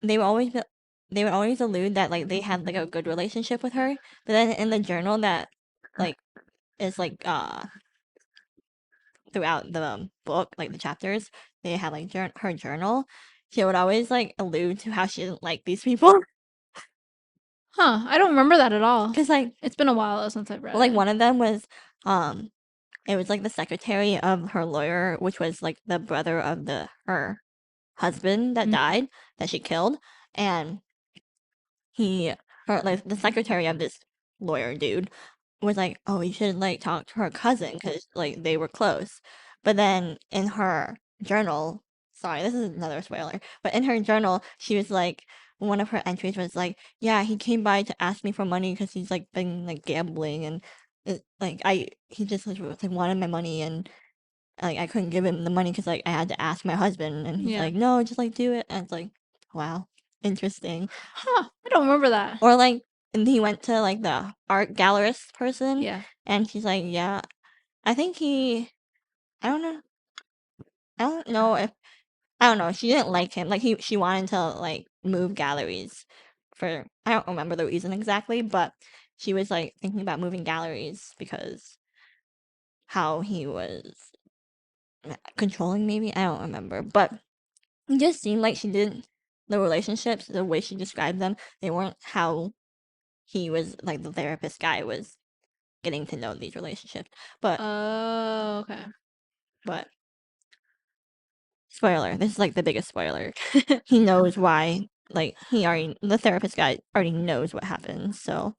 they would always be, they would always allude that, like, they had, like, a good relationship with her. But then in the journal that, like, is, like, throughout the book, like the chapters, they had like her journal. She would always like allude to how she didn't like these people, Huh. I don't remember that at all. because It's been a while since I've read like it. one of them was, um, it was like the secretary of her lawyer, which was like the brother of her husband that Mm. died that she killed, and he her like the secretary of this lawyer dude was like, oh, you should like talk to her cousin because like they were close. But then in her journal, sorry, this is another spoiler, but in her journal, she was like, one of her entries was like, yeah, he came by to ask me for money because he's like been like gambling and he just like wanted my money and like I couldn't give him the money because like I had to ask my husband and he's Yeah. like, no, just like do it. And it's like, wow, interesting. Huh. I don't remember that. Or like, and he went to like the art gallerist person, Yeah. and she's like, yeah, I think he, I don't know, I don't know if, I don't know, she didn't like him. Like she wanted to like move galleries for, I don't remember the reason exactly, but she was like thinking about moving galleries because how he was controlling maybe, I don't remember, but it just seemed like she didn't, the relationships, the way she described them, they weren't how he was like the therapist guy was getting to know these relationships. But Oh, okay. But spoiler, this is like the biggest spoiler. He knows why. Like the therapist guy already knows what happened. So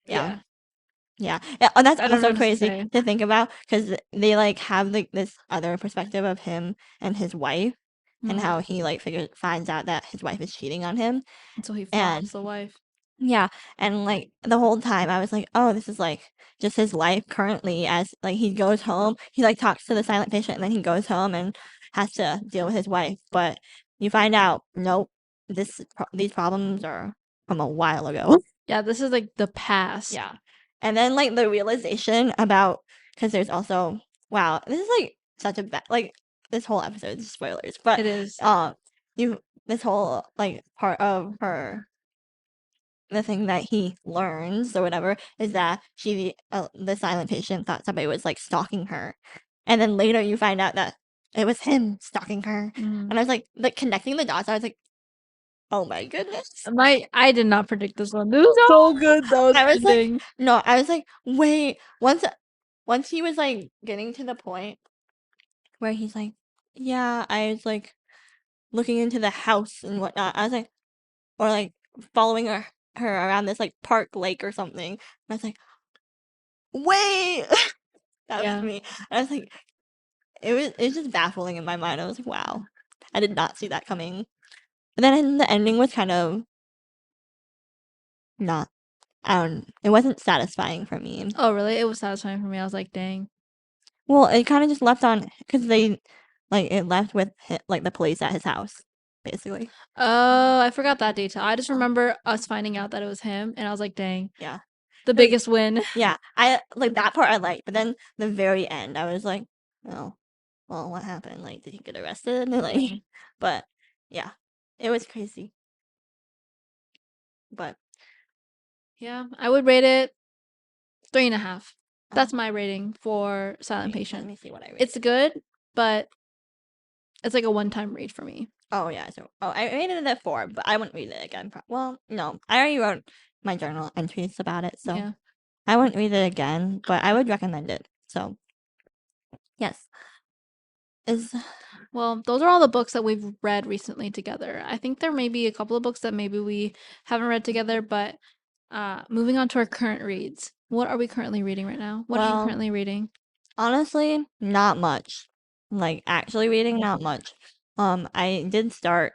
yeah. Yeah. Yeah, and that's I don't know also what to crazy say. to think about because they like have like this other perspective of him and his wife, and how he like finds out that his wife is cheating on him, Until he and flops the wife. yeah, and like the whole time I was like, oh, this is like just his life currently as like he goes home, he like talks to the silent patient, and then he goes home and has to deal with his wife, but you find out, nope, these problems are from a while ago. Yeah, this is like the past. Yeah. And then like the realization about because there's also wow, this is like such a bad like this whole episode is spoilers, but It is. you this whole like part of her the thing that he learns or whatever is that the silent patient thought somebody was like stalking her, and then later you find out that it was him stalking her, Mm. and I was like connecting the dots. I was like, oh my goodness. I did not predict this one. This was No! so good though, the I was like, ending. no, I was like, wait. Once he was like getting to the point where he's like, yeah, I was like looking into the house and whatnot. I was like, or like following her around this like park lake or something. And I was like, wait, that was Yeah. me. I was like, it was just baffling in my mind. I was like, wow, I did not see that coming. But then the ending was kind of not. I don't. It wasn't satisfying for me. Oh, really? It was satisfying for me. I was like, dang. Well, it kind of just left on because it left with like the police at his house, basically. Oh, I forgot that detail. I just remember us finding out that it was him, and I was like, dang, Yeah, the 'cause- biggest win. yeah. I like that part I liked, but then the very end, I was like, oh, well, what happened? Like, did he get arrested? Like, but yeah, it was crazy. But Yeah, I would rate it 3.5. That's uh, my rating for Silent wait, let Patient. me see what I rated. It's good, but it's like a one-time read for me. Oh yeah, so I rated it at 4, but I wouldn't read it again. Well, no, I already wrote my journal entries about it, so Yeah. I wouldn't read it again. But I would recommend it. So yes, is Well, those are all the books that we've read recently together. I think there may be a couple of books that maybe we haven't read together, but moving on to our current reads. What are we currently reading right now? What are you well, currently reading? honestly, not much. Like actually reading, not much. I did start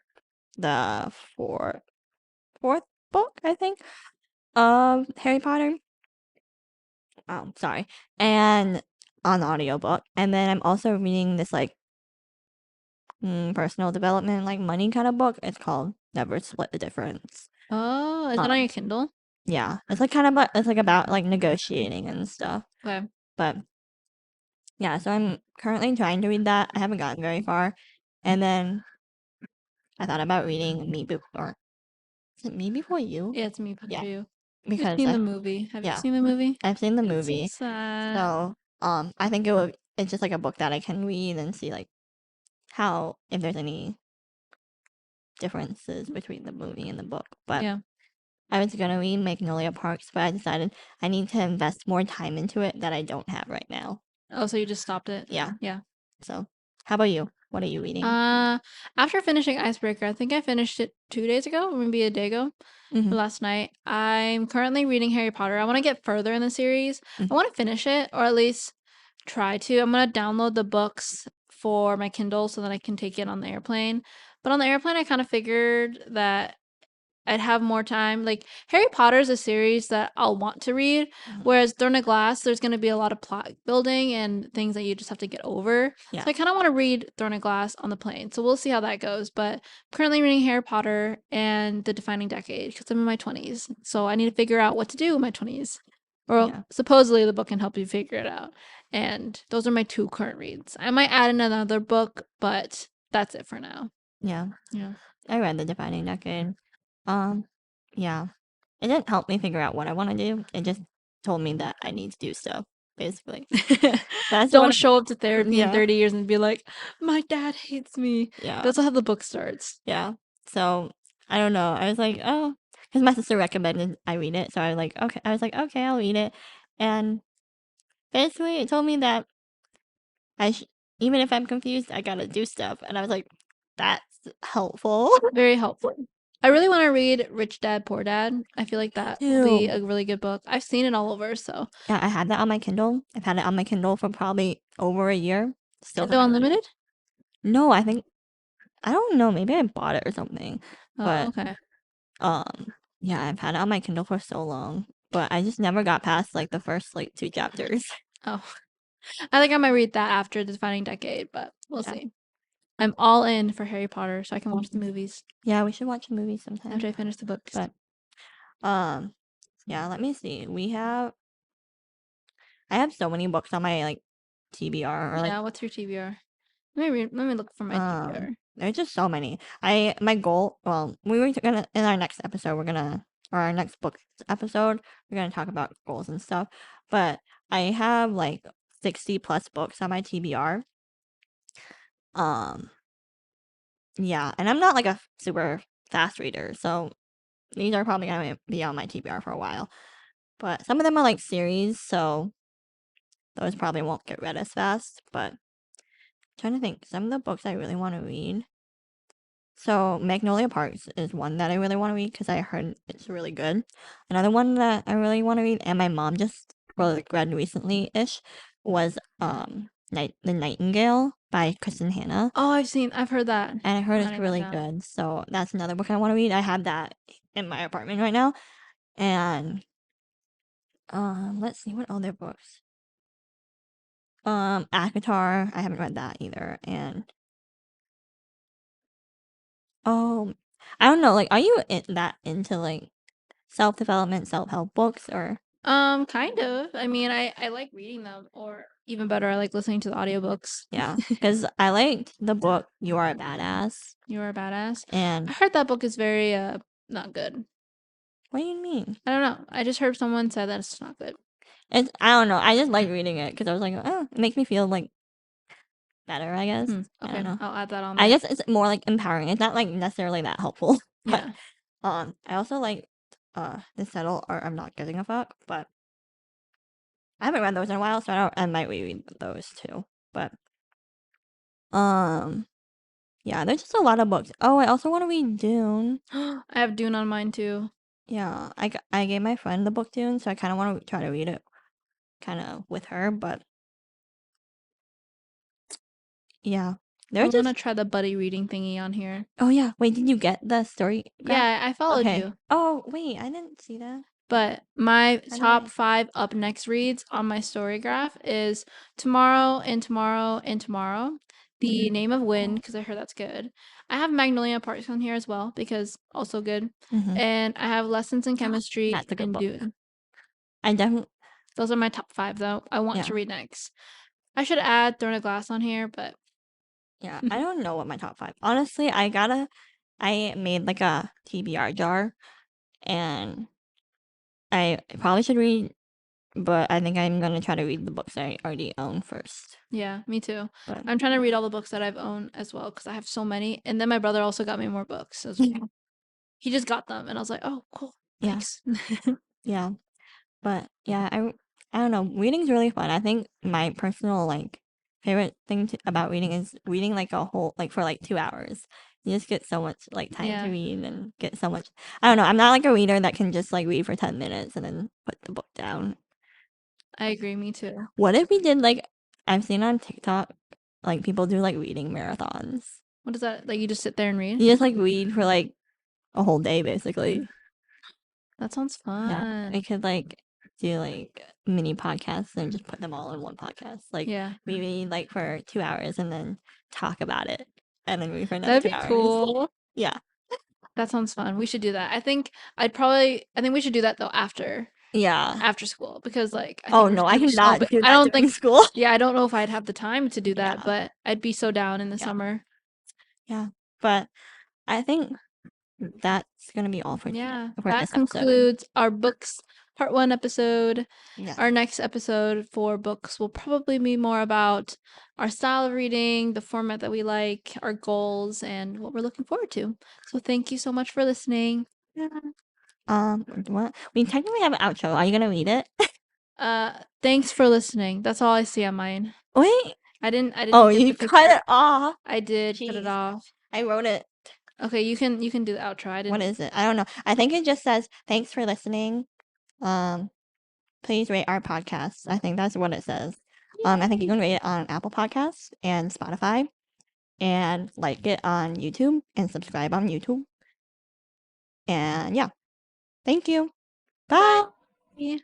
the fourth book, I think, of Harry Potter. Oh, sorry, and on audiobook, and then I'm also reading this like personal development, like money kind of book. It's called Never Split the Difference. Oh, is that on your Kindle? Yeah, it's like it's like about like negotiating and stuff. Okay. But yeah, so I'm currently trying to read that. I haven't gotten very far, and then I thought about reading Me Before. Is it Me Before You? Yeah, it's me Yeah, before you. I've because seen the movie. Have you yeah, seen the movie? I've seen the It's so movie. sad. So I think it's just like a book that I can read and see like how if there's any differences between the movie and the book. But Yeah. I was gonna read Magnolia Parks, but I decided I need to invest more time into it that I don't have right now. Oh, so you just stopped it? Yeah. Yeah. So, how about you? What are you reading? After finishing Icebreaker, I think I finished it 2 days ago, or maybe a day ago, Mhm. last night. I'm currently reading Harry Potter. I want to get further in the series. Mhm. I want to finish it, or at least try to. I'm gonna download the books for my Kindle so that I can take it on the airplane. But on the airplane, I kind of figured that I'd have more time. Like Harry Potter is a series that I'll want to read, whereas Throne of Glass, there's going to be a lot of plot building and things that you just have to get over. Yeah. So I kind of want to read Throne of Glass on the plane. So we'll see how that goes. But I'm currently reading Harry Potter and The Defining Decade because I'm in my 20s. So I need to figure out what to do in my 20s. Or Yeah. supposedly the book can help you figure it out. And those are my 2 current reads. I might add in another book, but that's it for now. Yeah. Yeah. I read The Defining Decade. Yeah. It didn't help me figure out what I want to do. It just told me that I need to do stuff, basically. That's Don't what show up to therapy in yeah. 30 years and be like, my dad hates me. Yeah. That's how the book starts. Yeah. So, I don't know. I was like, oh, because my sister recommended I read it. So I was like, okay, I'll read it. And basically, it told me that Even if I'm confused, I gotta do stuff. And I was like, that's helpful. Very helpful. I really want to read Rich Dad Poor Dad. I feel like that will be a really good book. I've seen it all over, so. Yeah, I had that on my Kindle. I've had it on my Kindle for probably over a year. Still Kindle haven't read it. Unlimited? No, I don't know. Maybe I bought it or something. Oh, But okay. yeah, I've had it on my Kindle for so long, but I just never got past like the first like 2 chapters. Oh, I think I might read that after the Defining Decade, but we'll Yeah. see. I'm all in for Harry Potter, so I can watch the movies Yeah, we should watch a movie sometime. after I finish the books. But yeah, let me see. I have so many books on my like TBR or like Yeah, what's your TBR? Let me look for my TBR. there's just so many. My goal, well, we were gonna in our next episode, or our next book episode, we're gonna talk about goals and stuff. But I have like 60 plus books on my TBR. Yeah, and I'm not like a super fast reader, so these are probably gonna be on my TBR for a while. But some of them are like series, so those probably won't get read as fast. But I'm trying to think, some of the books I really want to read. So Magnolia Parks is one that I really want to read because I heard it's really good. Another one that I really want to read, and my mom just read recently-ish, was The Nightingale by Kristen Hanna. Oh, I've heard that. And I heard it's Writing that really down. good. So that's another book I want to read. I have that in my apartment right now. And let's see what other books. Akatar, I haven't read that either. And oh, I don't know, like are you into like self-development, self-help books or Kind of. I mean, I like reading them, or even better, I like listening to the audiobooks. yeah, because I liked the book You Are a Badass. You Are a Badass. And I heard that book is very not good. what do you mean? I don't know. I just heard someone say that it's not good. I don't know. I just like reading it because I was like, oh, it makes me feel like better, I guess. I Okay, don't know. I'll add that on I there. guess it's more like empowering. It's not like necessarily that helpful. But Yeah. I also like The Subtle Art of Not Giving a Fuck, but I haven't read those in a while, so I might reread those too. But yeah, there's just a lot of books. Oh, I also want to read Dune. I have Dune on mine too. Yeah, I gave my friend the book Dune, so I kind of want to try to read it kind of with her, but yeah. I There's want to just try the buddy reading thingy on here. Oh yeah, wait, did you get the story graph? Yeah, I followed Okay. you. Oh, wait, I didn't see that. But my How do top I 5 up next reads on my story graph is Tomorrow and Tomorrow and Tomorrow. The Name of Wind, because I heard that's good. I have Magnolia Parks on here as well, because also good. Mhm. And I have Lessons in Chemistry That's a good and book. Dune. I definitely Those are my top 5, though. I want Yeah. to read next. I should add Throne of Glass on here, but Yeah, I don't know what my top 5. Honestly, I made like a TBR jar and I probably should read, but I think I'm gonna try to read the books I already own first. yeah, me too. But I'm trying to read all the books that I've owned as well, because I have so many. And then my brother also got me more books as well. He just got them, and I was like, oh, cool. yeah, Thanks. yeah. But yeah, I don't know. Reading's really fun. I think my personal like favorite thing about reading is reading like a whole like for like 2 hours. You just get so much like time Yeah. to read and get so much. I don't know. I'm not like a reader that can just like read for 10 minutes and then put the book down. I agree, me too. What if we did like I've seen on TikTok like people do like reading marathons. What is that? Like you just sit there and read? You just like read for like a whole day basically. That sounds Yeah, fun. we could like do like mini podcasts and just put them all in one podcast. Like Yeah. we read like for 2 hours and then talk about it, and then read for another That'd 2 be hours. cool. Yeah, That sounds fun. We should do that. I think we should do that though yeah. after school, because like I Oh think we're no, just I gonna be so cannot do I that don't during think school. yeah, I don't know if I'd have the time to do Yeah, that, but I'd be so down in the yeah, summer. yeah. But I think that's gonna be all for Yeah. for That this episode. concludes our books part 1 episode. Yeah, Our next episode for books will probably be more about our style of reading, the format that we like, our goals, and what we're looking forward to. So thank you so much for listening. yeah. What? We technically have an outro. Are you gonna read it? Thanks for listening. That's all I see on mine. Wait. I didn't Oh, get the you cut picture. it off. I did cut it Jeez. off. I wrote it. Okay, you can do the outro. I What didn't. is it? I don't know. I think it just says thanks for listening. Please rate our podcast. I think that's what it says. I think you can rate it on Apple Podcasts and Spotify, and like it on YouTube and subscribe on YouTube. And yeah, thank you. Bye. Bye.